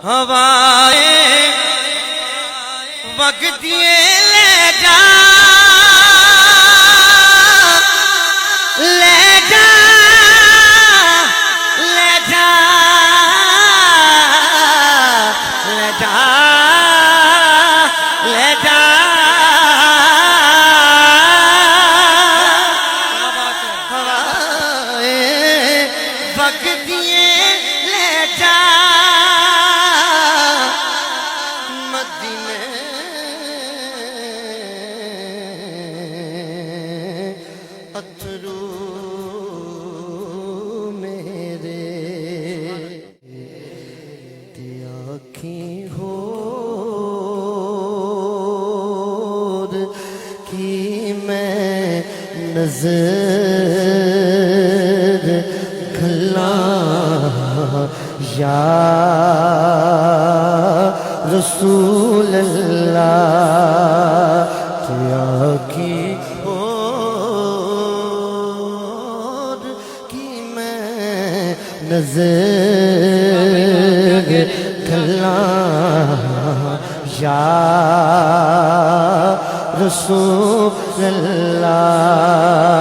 ہوائیں وگدیے لے جا لے جا لے جا لے جا لے جا ہوائیں وگدیے لے جا اترو میرے تی آنکھیں ہور کی میں نظر کھلاں یا رسول اللہ تی آنکھیں نظر کھلاں یا رسول اللہ